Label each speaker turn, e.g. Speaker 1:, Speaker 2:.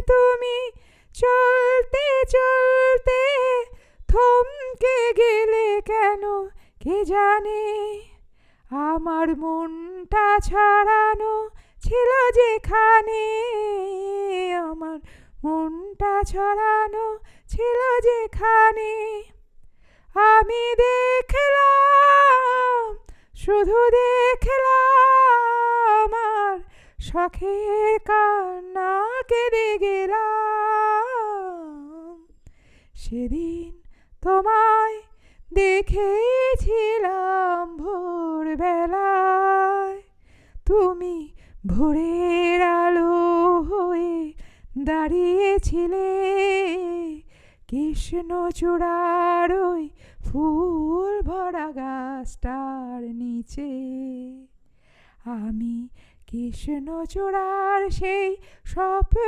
Speaker 1: তুমি চলতে চলতে থমকে গেলে কেন কে জানে। আমার মনটা ছড়ানো ছিল যেখানে, আমার মনটা ছড়ানো ছিল যেখানে, আমি দেখলাম, শুধু দেখলাম, আর শখের কান্না কেঁদে গেলাম। সেদিন তোমায় দেখেছিলাম ভোরবেলায়, তুমি ভোরের আলো হয়ে দাঁড়িয়েছিলে কৃষ্ণচূড়ার ওই ফুল ভরা গাছটার নিচে। আমি কৃষ্ণচূড়ার সেই স্বপ্ন